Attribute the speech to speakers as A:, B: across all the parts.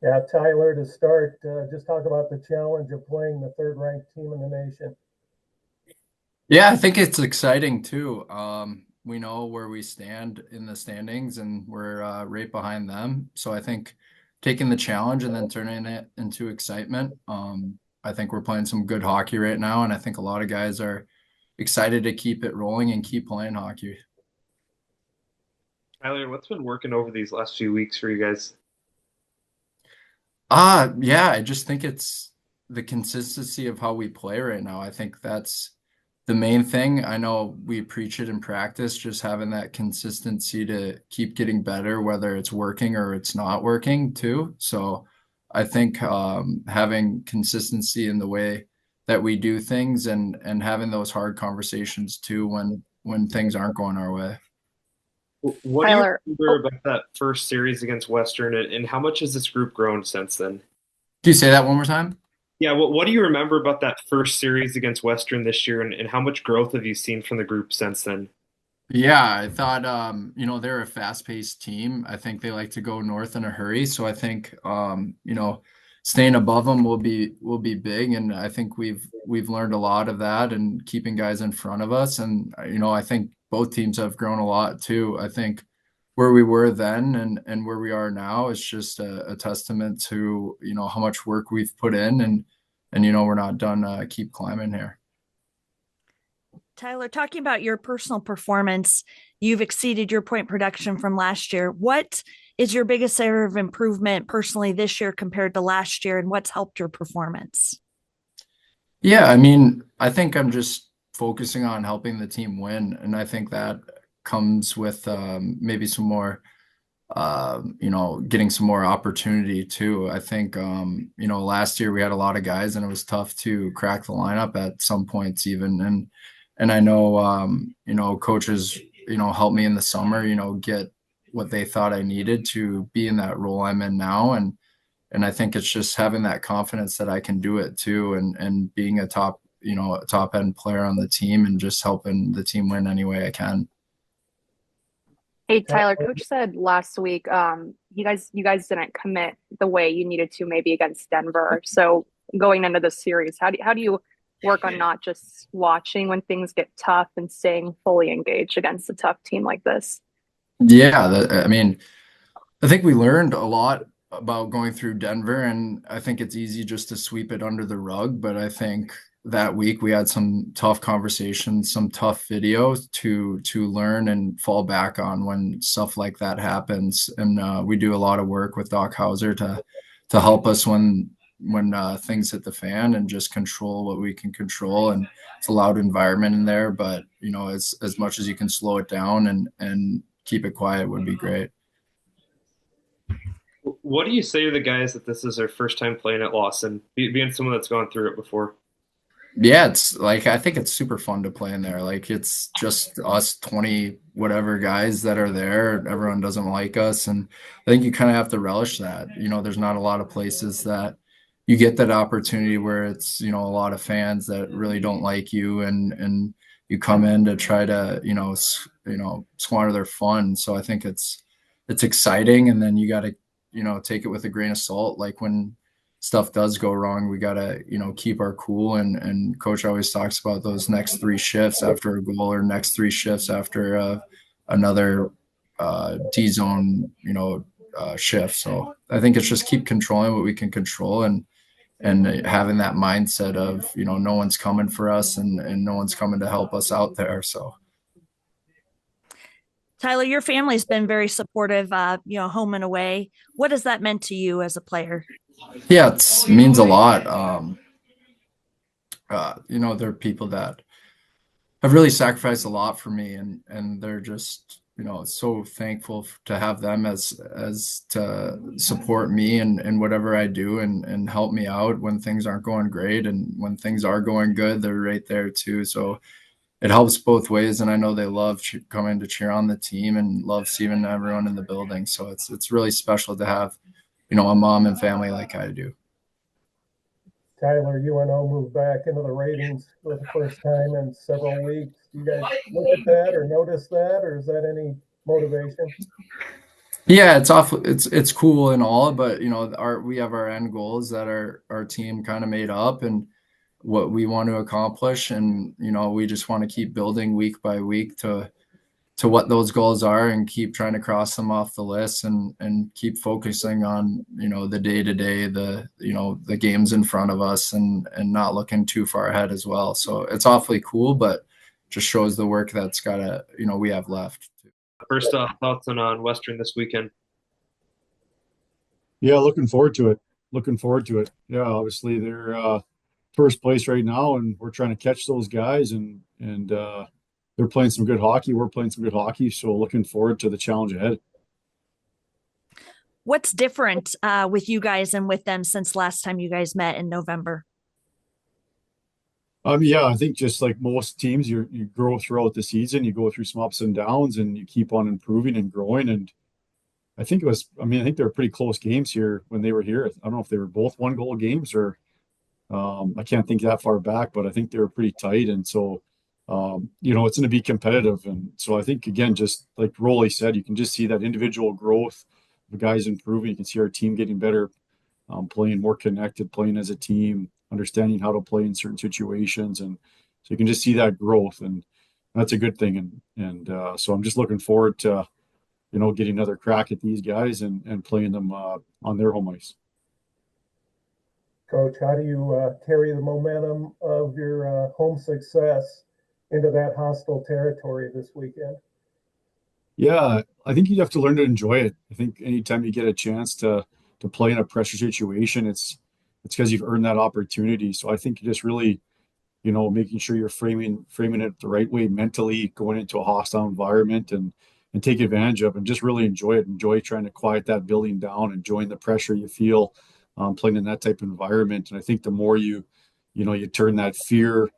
A: Yeah, Tyler, to start, just talk about the challenge of playing the third-ranked team in the nation.
B: Yeah, I think it's exciting too. We know where we stand in the standings, and we're right behind them. So I think taking the challenge and then turning it into excitement. I think we're playing some good hockey right now, and I think a lot of guys are excited to keep it rolling and keep playing hockey.
C: Tyler, what's been working over these last few weeks for you guys?
B: Yeah, I just think it's the consistency of how we play right now. I think that's the main thing. I know we preach it in practice, just having that consistency to keep getting better, whether it's working or it's not working too. So I think having consistency in the way that we do things and having those hard conversations too when things aren't going our way.
C: What do you
D: Tyler,
C: remember
D: oh,
C: about that first series against Western, and how much has this group grown since then?
B: Do you say that one more time?
C: Yeah, what do you remember about that first series against Western this year, and how much growth have you seen from the group since then?
B: Yeah, I thought they're a fast-paced team. I think they like to go north in a hurry, so I think staying above them will be big, and I think we've learned a lot of that and keeping guys in front of us, and I think both teams have grown a lot too. I think where we were then and where we are now is just a testament to how much work we've put in, and we're not done. Keep climbing here.
D: Tyler, talking about your personal performance, you've exceeded your point production from last year. What is your biggest area of improvement personally this year compared to last year, and what's helped your performance?
B: Yeah, I mean, I think I'm just focusing on helping the team win, and I think that comes with maybe some more, getting some more opportunity too. I think, last year we had a lot of guys, and it was tough to crack the lineup at some points even, and I know, coaches, helped me in the summer, get what they thought I needed to be in that role I'm in now, and I think it's just having that confidence that I can do it too, and being a top end player on the team and just helping the team win any way I can.
D: Hey Tyler, coach said last week, you guys didn't commit the way you needed to maybe against Denver. So going into the series, how do you work on not just watching when things get tough and staying fully engaged against a tough team like this?
B: Yeah, I mean, I think we learned a lot about going through Denver, and I think it's easy just to sweep it under the rug. But I think that week we had some tough conversations, some tough videos to learn and fall back on when stuff like that happens. And we do a lot of work with Doc Hauser to help us when things hit the fan and just control what we can control. And it's a loud environment in there, but as much as you can slow it down and keep it quiet would be great.
C: What do you say to the guys that this is their first time playing at Lawson, being someone that's gone through it before?
B: Yeah, it's like I think it's super fun to play in there. Like it's just us 20 whatever guys that are there. Everyone doesn't like us, and I think you kind of have to relish that. There's not a lot of places that you get that opportunity where it's, a lot of fans that really don't like you and you come in to try to, squander their fun. So I think it's exciting, and then you got to, take it with a grain of salt. Like when stuff does go wrong, we gotta, keep our cool. And coach always talks about those next three shifts after a goal or next three shifts after another D zone, shift. So I think it's just keep controlling what we can control and having that mindset of, no one's coming for us and no one's coming to help us out there. So
D: Tyler, your family's been very supportive, home and away. What has that meant to you as a player?
B: yeah, it means a lot. There are people that have really sacrificed a lot for me, and they're just so thankful to have them as to support me and whatever I do and help me out when things aren't going great, and when things are going good they're right there too. So it helps both ways, and I know they love coming to cheer on the team and love seeing everyone in the building. So it's really special to have a mom and family like I do.
A: Tyler, UNO moved back into the ratings for the first time in several weeks. Do you guys look at that or notice that, or is that any motivation?
B: Yeah, it's cool and all, but you know, we have our end goals that our team kind of made up and what we want to accomplish, and you know, we just want to keep building week by week to what those goals are and keep trying to cross them off the list and keep focusing on, you know, the day to day, the, you know, the games in front of us and not looking too far ahead as well. So it's awfully cool, but just shows the work that's gotta, you know, we have left.
C: First off, thoughts on Western this weekend?
E: Yeah, looking forward to it. Looking forward to it. Yeah, obviously they're first place right now, and we're trying to catch those guys, and they're playing some good hockey. We're playing some good hockey, so looking forward to the challenge ahead.
F: What's different with you guys and with them since last time you guys met in November?
E: Yeah, I think just like most teams, you grow throughout the season. You go through some ups and downs, and you keep on improving and growing. And I think it was, I mean, I think they were pretty close games here when they were here. I don't know if they were both 1 goal games or I can't think that far back, but I think they were pretty tight. And so, it's going to be competitive. And so I think, again, just like Rolly said, you can just see that individual growth. The guys improving. You can see our team getting better, playing more connected, playing as a team, understanding how to play in certain situations. And so you can just see that growth. And that's a good thing. And so I'm just looking forward to, getting another crack at these guys and playing them on their home ice.
A: Coach, how do you carry the momentum of your home success into that hostile territory this weekend?
E: Yeah, I think you have to learn to enjoy it. I think anytime you get a chance to play in a pressure situation, it's because you've earned that opportunity. So I think you just really, making sure you're framing it the right way mentally, going into a hostile environment and take advantage of and just really enjoy it. Enjoy trying to quiet that building down, enjoying the pressure you feel playing in that type of environment. And I think the more you turn that fear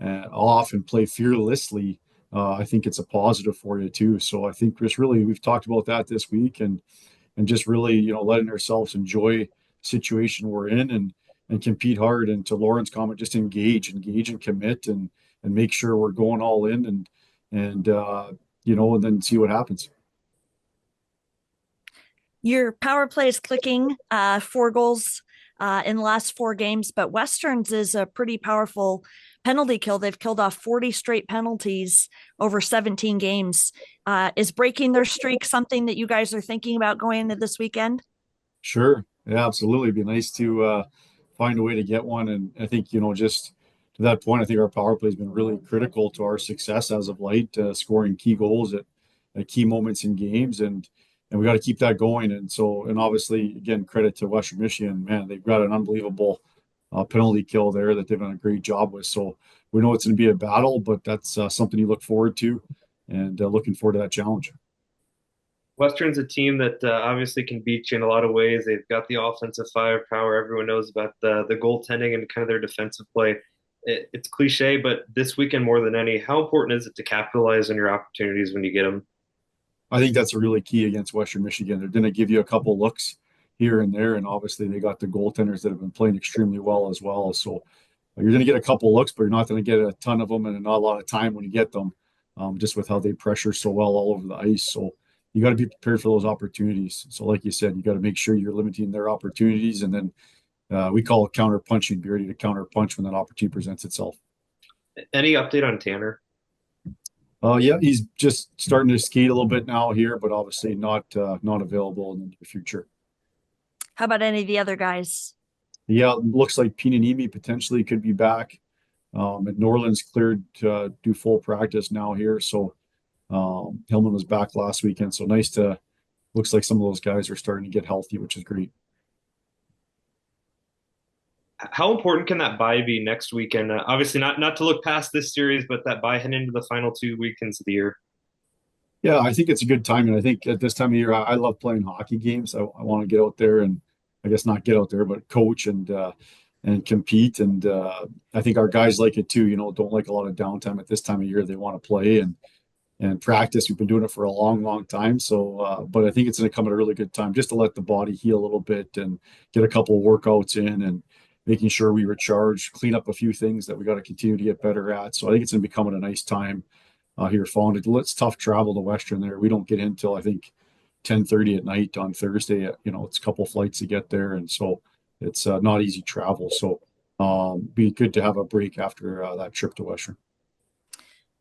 E: off and play fearlessly, I think it's a positive for you too. So I think just really we've talked about that this week and just really letting ourselves enjoy the situation we're in and compete hard. And to Lauren's comment, just engage and commit and make sure we're going all in and then see what happens.
F: Your power play is clicking, 4 goals in the last 4 games, but Westerns is a pretty powerful penalty kill. They've killed off 40 straight penalties over 17 games. Is breaking their streak something that you guys are thinking about going into this weekend?
E: Sure. Yeah, absolutely. It'd be nice to find a way to get one. And I think, just to that point, I think our power play has been really critical to our success as of late, scoring key goals at key moments in games. And we got to keep that going. And so, and obviously, again, credit to Western Michigan. Man, they've got an unbelievable penalty kill there that they've done a great job with. So we know it's going to be a battle, but that's something you look forward to and looking forward to that challenge.
C: Western's a team that obviously can beat you in a lot of ways. They've got the offensive firepower. Everyone knows about the goaltending and kind of their defensive play. It's cliche, but this weekend more than any, how important is it to capitalize on your opportunities when you get them?
E: I think that's a really key against Western Michigan. They're going to give you a couple looks here and there, and obviously they got the goaltenders that have been playing extremely well as well. So you're going to get a couple looks, but you're not going to get a ton of them and not a lot of time when you get them, just with how they pressure so well all over the ice. So you got to be prepared for those opportunities. So like you said, you got to make sure you're limiting their opportunities, and then we call it counter punching. Be ready to counter punch when that opportunity presents itself.
C: Any update on Tanner?
E: Yeah, he's just starting to skate a little bit now here, but obviously not available in the near future.
F: How about any of the other guys?
E: Yeah, it looks like Pinanimi potentially could be back. And Norland's cleared to do full practice now here. So Hillman was back last weekend. So looks like some of those guys are starting to get healthy, which is great.
C: How important can that bye be next weekend? Obviously, not to look past this series, but that bye heading into the final 2 weekends of the year.
E: Yeah, I think it's a good time. And I think at this time of year, I love playing hockey games. I want to get out there and I guess not get out there, but coach and compete. And I think our guys like it too, don't like a lot of downtime at this time of year. They want to play and practice. We've been doing it for a long, long time. So, but I think it's going to come at a really good time just to let the body heal a little bit and get a couple of workouts in and making sure we recharge, clean up a few things that we got to continue to get better at. So I think it's going to be coming a nice time here following it. It's tough travel to Western there. We don't get in till I think 10:30 at night on Thursday. It's a couple flights to get there, and so it's not easy travel. So be good to have a break after that trip to Western.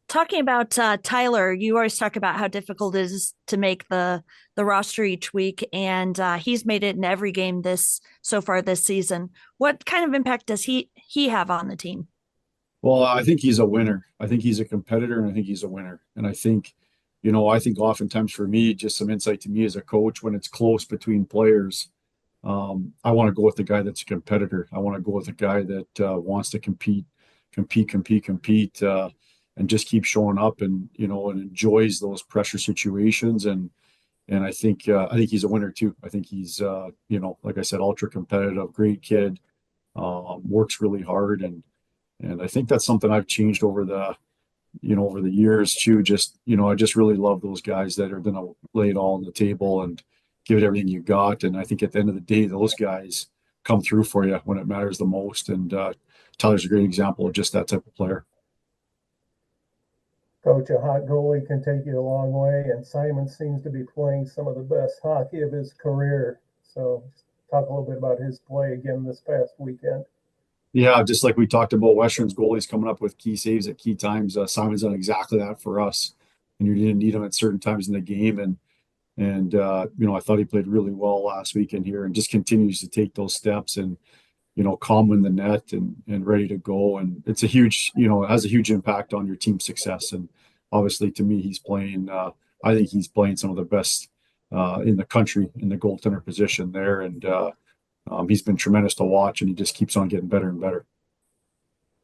F: Talking about Tyler, you always talk about how difficult it is to make the roster each week, and he's made it in every game so far this season. What kind of impact does he have on the team?
E: Well, I think he's a winner. I think he's a competitor, and I think he's a winner. And I think oftentimes for me, just some insight to me as a coach, when it's close between players, I want to go with the guy that's a competitor. I want to go with a guy that wants to compete, and just keep showing up and enjoys those pressure situations. And I think he's a winner too. I think he's like I said, ultra competitive, great kid, works really hard, and I think that's something I've changed over the years too. Just I just really love those guys that are going to lay it all on the table and give it everything you got. And I think at the end of the day, those guys come through for you when it matters the most. And Tyler's a great example of just that type of player.
A: Coach, a hot goalie can take you a long way, and Simon seems to be playing some of the best hockey of his career. So talk a little bit about his play again this past weekend.
E: Yeah, just like we talked about Western's goalies coming up with key saves at key times. Simon's done exactly that for us, and you didn't need him at certain times in the game. And I thought he played really well last weekend here, and just continues to take those steps and calm in the net and ready to go. And it's it has a huge impact on your team's success. And obviously, to me, he's playing. I think he's playing some of the best in the country in the goaltender position there, and he's been tremendous to watch, and he just keeps on getting better and better.